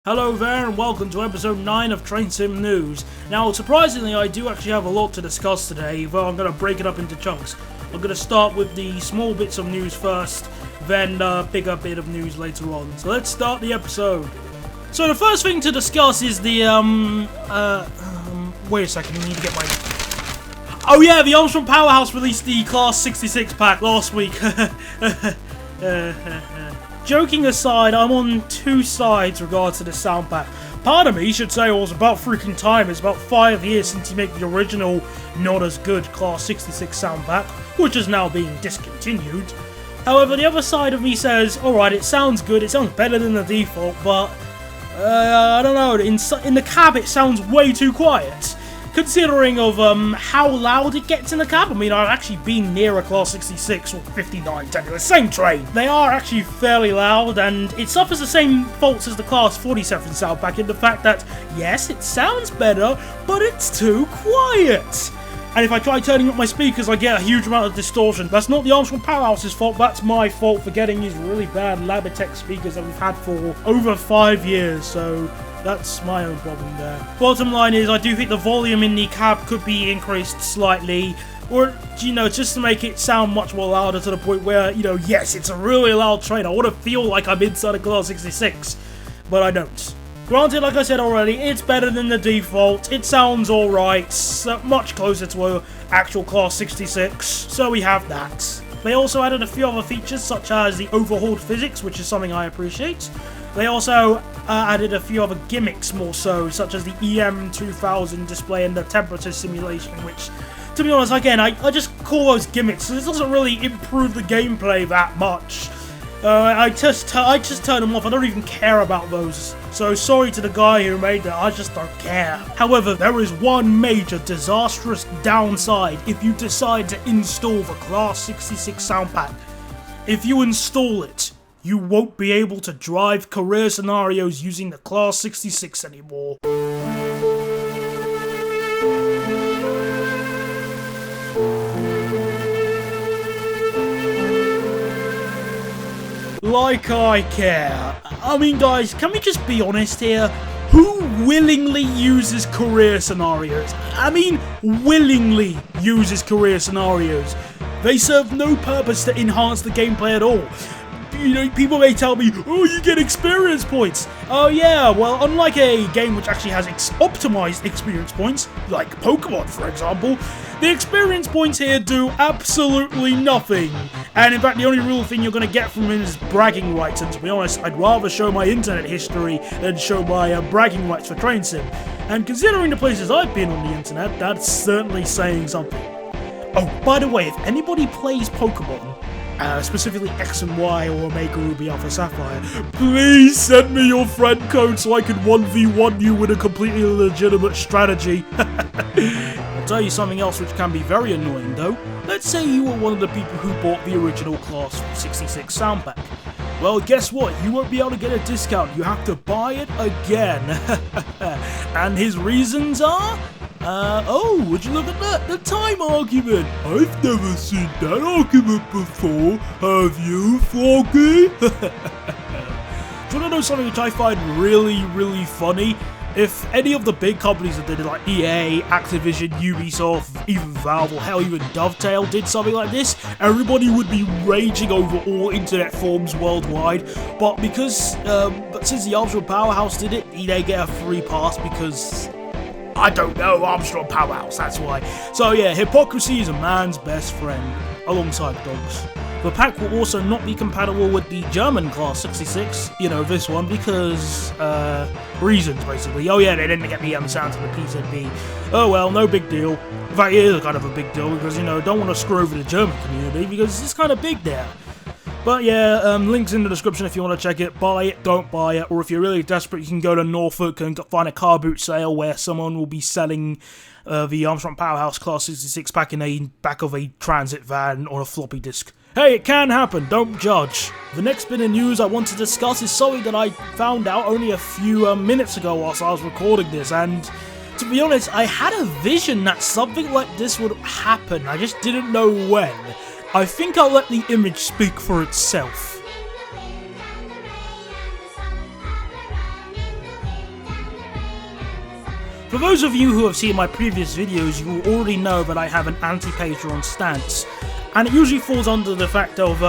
Hello there and welcome to episode 9 of Train Sim News. Now surprisingly I do actually have a lot to discuss today, but I'm going to break it up into chunks. I'm going to start with the small bits of news first, then a bigger bit of news later on. So let's start the episode. So the first thing to discuss is the, wait a second, I need to get my... Oh yeah, the Armstrong Powerhouse released the Class 66 pack last week. Joking aside, I'm on two sides regards to the sound pack. Part of me should say, well, it's about freaking time. It's about 5 years since you make the original, not as good Class 66 sound pack, which is now being discontinued. However, the other side of me says, alright, it sounds good, it sounds better than the default, but I don't know, in the cab it sounds way too quiet. Considering of how loud it gets in the cab. I mean, I've actually been near a Class 66 or 59, technically, same train. They are actually fairly loud, and it suffers the same faults as the Class 47 sound pack in the fact that, yes, it sounds better, but it's too quiet. And if I try turning up my speakers, I get a huge amount of distortion. That's not the Armstrong Powerhouse's fault, that's my fault for getting these really bad Labitech speakers that we've had for over 5 years, so... that's my own problem there. Bottom line is, I do think the volume in the cab could be increased slightly, or, you know, just to make it sound much more louder to the point where, you know, yes, it's a really loud train. I want to feel like I'm inside a Class 66, but I don't. Granted, like I said already, it's better than the default. It sounds alright, much closer to an actual Class 66, so we have that. They also added a few other features, such as the overhauled physics, which is something I appreciate. They also added a few other gimmicks more so, such as the EM2000 display and the temperature simulation, which, to be honest, again, I just call those gimmicks. This doesn't really improve the gameplay that much. I just turn them off. I don't even care about those. So sorry to the guy who made that, I just don't care. However, there is one major disastrous downside if you decide to install the Class 66 sound pack. If you install it, you won't be able to drive career scenarios using the Class 66 anymore. Like I care. I mean, guys, can we just be honest here? Who willingly uses career scenarios? I mean, willingly uses career scenarios. They serve no purpose to enhance the gameplay at all. You know, people may tell me, oh, you get experience points. Oh yeah, well, unlike a game which actually has optimized experience points, like Pokemon for example, the experience points here do absolutely nothing. And in fact, the only real thing you're going to get from it is bragging rights, and to be honest, I'd rather show my internet history than show my bragging rights for Train Sim. And considering the places I've been on the internet, that's certainly saying something. Oh, by the way, if anybody plays Pokemon, specifically X and Y or Omega Ruby Alpha Sapphire, please send me your friend code so I can 1v1 you with a completely legitimate strategy. I'll tell you something else which can be very annoying though. Let's say you were one of the people who bought the original Class 66 sound pack. Well, guess what? You won't be able to get a discount. You have to buy it again. And his reasons are... oh, would you look at that? The time argument! I've never seen that argument before, have you, Froggy? Do you want to know something which I find really funny? If any of the big companies that did it, like EA, Activision, Ubisoft, even Valve, or hell, even Dovetail did something like this, everybody would be raging over all internet forums worldwide. But since the Armstrong Powerhouse did it, they get a free pass because... I don't know, Armstrong Powerhouse, that's why. So yeah, hypocrisy is a man's best friend, alongside dogs. The pack will also not be compatible with the German Class 66, you know, this one, because, reasons, basically. Oh yeah, they didn't get the sounds of the PZB. Oh well, no big deal. In fact, it is kind of a big deal, because, you know, don't want to screw over the German community, because it's kind of big there. But yeah, links in the description if you want to check it. Buy it, don't buy it, or if you're really desperate, you can go to Norfolk and find a car boot sale where someone will be selling the Armstrong Powerhouse Class 66 pack in the back of a transit van on a floppy disk. Hey, it can happen, don't judge. The next bit of news I want to discuss is something that I found out only a few minutes ago whilst I was recording this, and to be honest, I had a vision that something like this would happen, I just didn't know when. I think I'll let the image speak for itself. For those of you who have seen my previous videos, you will already know that I have an anti-Patreon stance, and it usually falls under the fact of,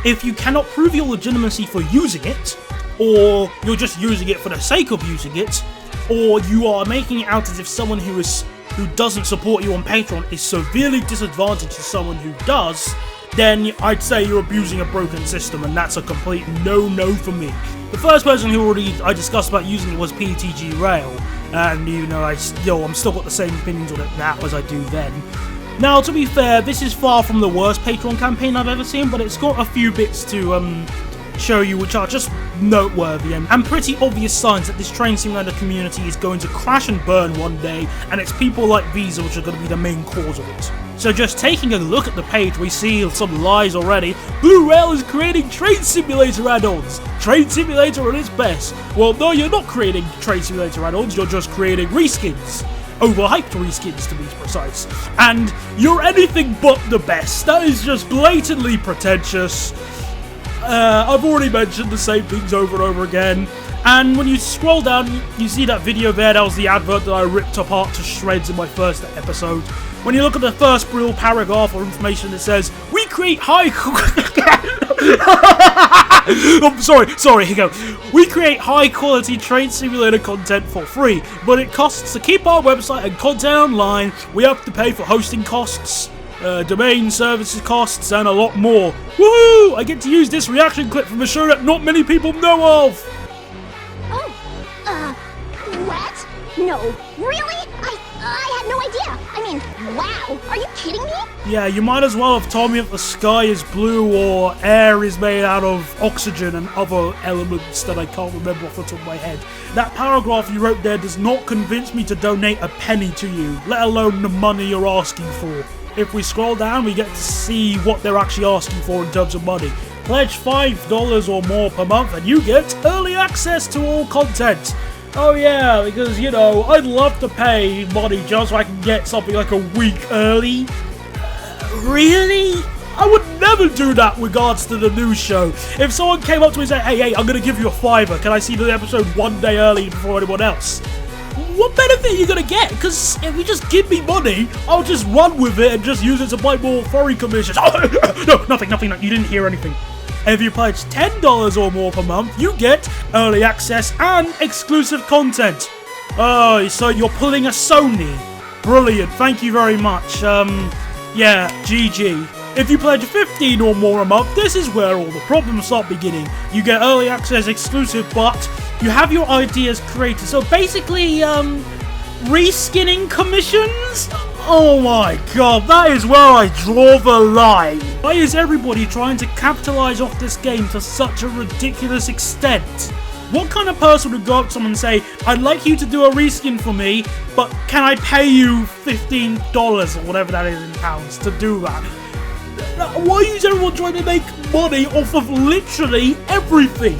if you cannot prove your legitimacy for using it, or you're just using it for the sake of using it, or you are making it out as if someone who doesn't support you on Patreon is severely disadvantaged to someone who does, then I'd say you're abusing a broken system, and that's a complete no-no for me. The first person who I discussed about using it was PTG Rail, and you know, I'm still got the same opinions on it now as I do then. Now, to be fair, this is far from the worst Patreon campaign I've ever seen, but it's got a few bits to show you which are just noteworthy and pretty obvious signs that this train simulator community is going to crash and burn one day, and it's people like these which are going to be the main cause of it. So just taking a look at the page, we see some lies already. Blue Rail is creating Train Simulator add-ons. Train Simulator at its best. Well, no, you're not creating Train Simulator add-ons, you're just creating reskins. Overhyped reskins, to be precise. And you're anything but the best. That is just blatantly pretentious. I've already mentioned the same things over and over again. And when you scroll down, you see that video there. That was the advert that I ripped apart to shreds in my first episode. When you look at the first real paragraph or information, it says, we create high... sorry, here you go. We create high-quality train simulator content for free, but it costs to keep our website and content online. We have to pay for hosting costs, domain services costs, and a lot more. Woohoo! I get to use this reaction clip from a show that not many people know of. What? No, really? I had no idea. I mean, wow, are you kidding me? Yeah, you might as well have told me if the sky is blue or air is made out of oxygen and other elements that I can't remember off the top of my head. That paragraph you wrote there does not convince me to donate a penny to you, let alone the money you're asking for. If we scroll down, we get to see what they're actually asking for in terms of money. Pledge $5 or more per month and you get early access to all content. Oh yeah, because, you know, I'd love to pay money just so I can get something like a week early. Really? I would never do that with regards to the news show. If someone came up to me and said, hey, I'm going to give you a $5, can I see the episode one day early before anyone else? What benefit are you going to get? Because if you just give me money, I'll just run with it and just use it to buy more furry commissions. No, nothing, you didn't hear anything. If you pledge $10 or more per month, you get early access and exclusive content. Oh, so you're pulling a Sony. Brilliant, thank you very much. Yeah, GG. If you pledge $15 or more a month, this is where all the problems start beginning. You get early access exclusive, but you have your ideas created. So basically, reskinning commissions? Oh my god, that is where I draw the line. Why is everybody trying to capitalize off this game to such a ridiculous extent? What kind of person would go up to someone and say, I'd like you to do a reskin for me, but can I pay you $15 or whatever that is in pounds to do that? Why is everyone trying to make money off of literally everything?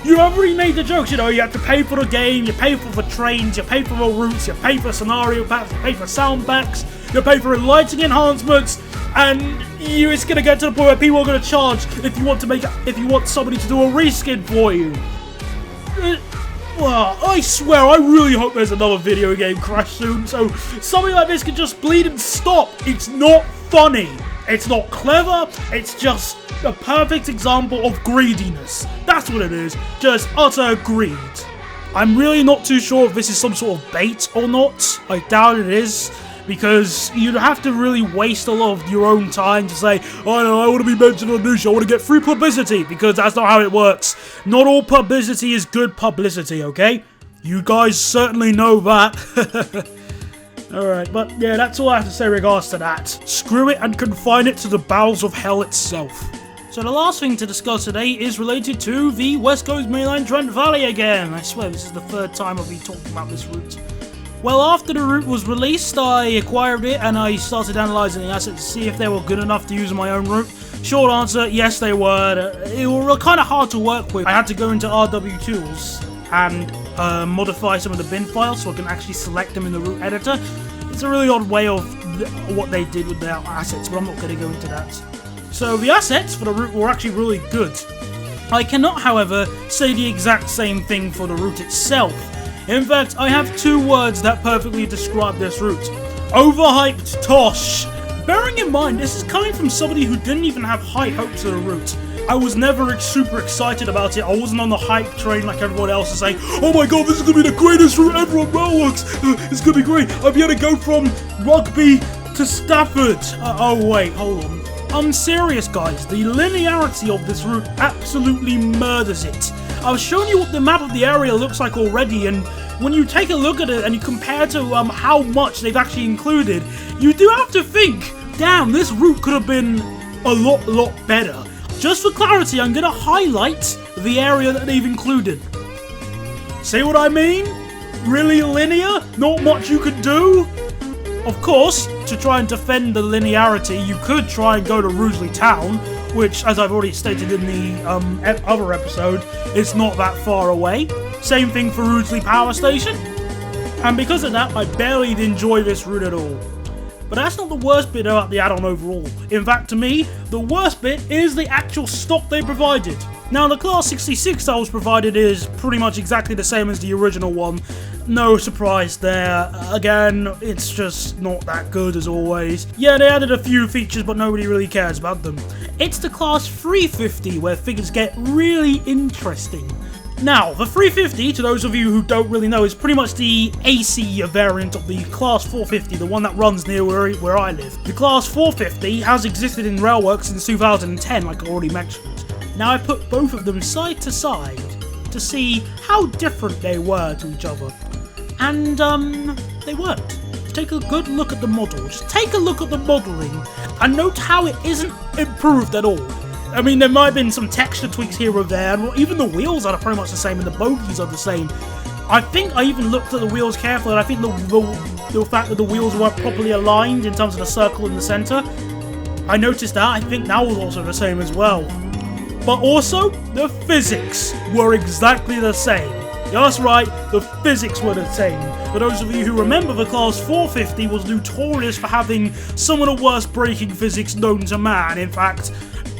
You already made the jokes, you know, you have to pay for the game, you pay for trains, you pay for the routes, you pay for scenario packs, you pay for sound packs, you pay for lighting enhancements, and it's gonna get to the point where people are gonna charge if you want somebody to do a reskin for you. Well, I swear, I really hope there's another video game crash soon, so something like this can just bleed and stop. It's not funny. It's not clever. It's just a perfect example of greediness. That's what it is. Just utter greed. I'm really not too sure if this is some sort of bait or not. I doubt it is, because you'd have to really waste a lot of your own time to say, oh no, I want to be mentioned on the news show, I want to get free publicity, because that's not how it works. Not all publicity is good publicity, okay? You guys certainly know that. Alright, but yeah, that's all I have to say in regards to that. Screw it and confine it to the bowels of hell itself. So the last thing to discuss today is related to the West Coast Mainline Trent Valley again. I swear this is the third time I've been talking about this route. Well, after the route was released, I acquired it and I started analysing the assets to see if they were good enough to use on my own route. Short answer, yes they were. It were kind of hard to work with. I had to go into RW Tools and modify some of the bin files so I can actually select them in the route editor. It's a really odd way of what they did with their assets, but I'm not going to go into that. So the assets for the route were actually really good. I cannot, however, say the exact same thing for the route itself. In fact, I have 2 words that perfectly describe this route. Overhyped tosh. Bearing in mind, this is coming from somebody who didn't even have high hopes of the route. I was never super excited about it. I wasn't on the hype train like everyone else is saying, oh my god, this is going to be the greatest route ever on Railworks. It's going to be great. I'll be able to go from Rugby to Stafford. Oh wait, hold on. I'm serious, guys. The linearity of this route absolutely murders it. I've shown you what the map of the area looks like already, and when you take a look at it and you compare to how much they've actually included, you do have to think, damn, this route could have been a lot better. Just for clarity, I'm going to highlight the area that they've included. See what I mean? Really linear? Not much you could do? Of course, to try and defend the linearity, you could try and go to Rugeley Town, which, as I've already stated in the other episode, is not that far away. Same thing for Rugeley Power Station. And because of that, I barely enjoy this route at all. But that's not the worst bit about the add-on overall. In fact, to me, the worst bit is the actual stop they provided. Now, the Class 66 that was provided is pretty much exactly the same as the original one. No surprise there. Again, it's just not that good as always. Yeah, they added a few features, but nobody really cares about them. It's the Class 350 where things get really interesting. Now, the 350, to those of you who don't really know, is pretty much the AC variant of the Class 450, the one that runs near where I live. The Class 450 has existed in Railworks since 2010, like I already mentioned. Now, I put both of them side to side to see how different they were to each other. And, they weren't. Take a good look at the model. Just take a look at the modelling and note how it isn't improved at all. I mean, there might have been some texture tweaks here or there, and even the wheels are pretty much the same, and the bogies are the same. I think I even looked at the wheels carefully, and I think the fact that the wheels weren't properly aligned in terms of the circle in the centre, I noticed that. I think that was also the same as well. But also, the physics were exactly the same. Yeah, that's right, the physics were the same. For those of you who remember, the Class 450 was notorious for having some of the worst braking physics known to man. In fact,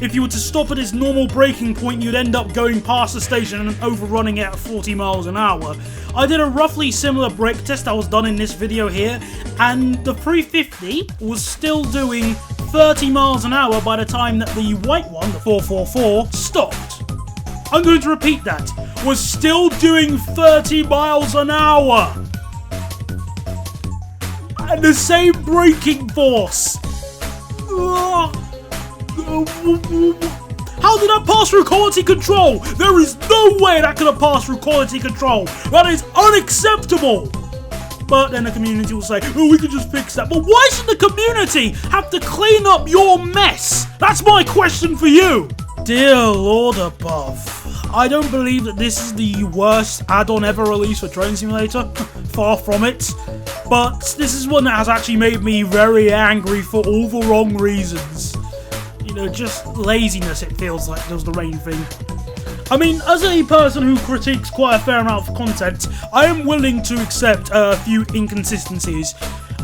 if you were to stop at its normal braking point, you'd end up going past the station and overrunning it at 40 miles an hour. I did a roughly similar brake test that was done in this video here, and the 350 was still doing 30 miles an hour by the time that the white one, the 444, stopped. I'm going to repeat that. Was still doing 30 miles an hour. And the same braking force. How did that pass through quality control? There is no way that could have passed through quality control. That is unacceptable. But then the community will say, oh, we could just fix that. But why should the community have to clean up your mess? That's my question for you. Dear Lord above, I don't believe that this is the worst add-on ever released for Train Simulator. Far from it. But this is one that has actually made me very angry for all the wrong reasons. You know, just laziness, it feels like, does the main thing. I mean, as a person who critiques quite a fair amount of content, I am willing to accept a few inconsistencies.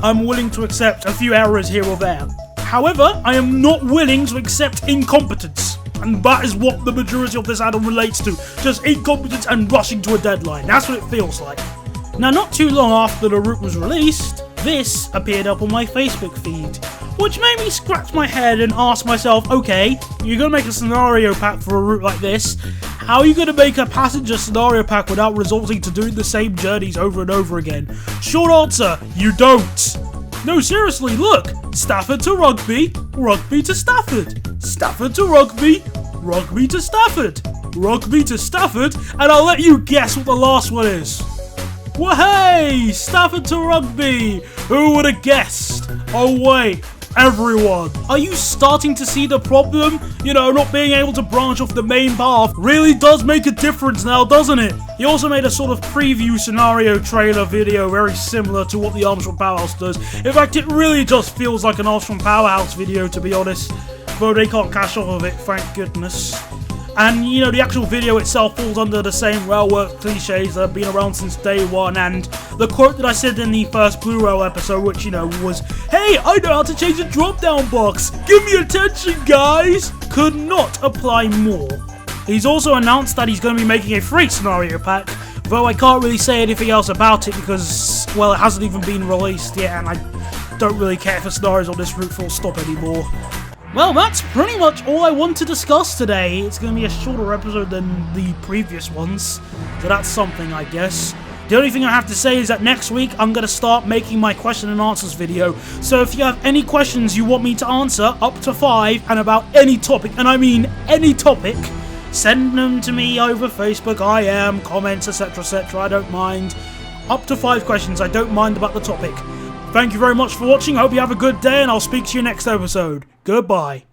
I'm willing to accept a few errors here or there. However, I am not willing to accept incompetence. And that is what the majority of this add-on relates to. Just incompetence and rushing to a deadline. That's what it feels like. Now, not too long after the route was released, this appeared up on my Facebook feed, which made me scratch my head and ask myself, okay, you're going to make a scenario pack for a route like this. How are you going to make a passenger scenario pack without resorting to doing the same journeys over and over again? Short answer, you don't. No, seriously, look. Stafford to Rugby, Rugby to Stafford. Stafford to Rugby, Rugby to Stafford. Rugby to Stafford, and I'll let you guess what the last one is. Well, hey, Stafford to Rugby. Who would have guessed? Oh, wait. Everyone. Are you starting to see the problem? You know, not being able to branch off the main path really does make a difference now, doesn't it? He also made a sort of preview scenario trailer video very similar to what the Armstrong Powerhouse does. In fact, it really just feels like an Armstrong Powerhouse video, to be honest. Though they can't cash off of it, thank goodness. And, you know, the actual video itself falls under the same railwork cliches that have been around since day one, and the quote that I said in the first Blue Rail episode, which, you know, was, hey, I know how to change the drop-down box, give me attention, guys, could not apply more. He's also announced that he's going to be making a freight scenario pack, Though I can't really say anything else about it because, well, it hasn't even been released yet, and I don't really care for scenarios on this route full stop anymore. Well, that's pretty much all I want to discuss today. It's going to be a shorter episode than the previous ones, so that's something, I guess. The only thing I have to say is that next week I'm going to start making my question and answers video. So if you have any questions you want me to answer, up to 5, and about any topic, and I mean any topic, send them to me over Facebook, IM, comments, etc, etc, I don't mind. Up to 5 questions, I don't mind about the topic. Thank you very much for watching, I hope you have a good day, and I'll speak to you next episode. Goodbye.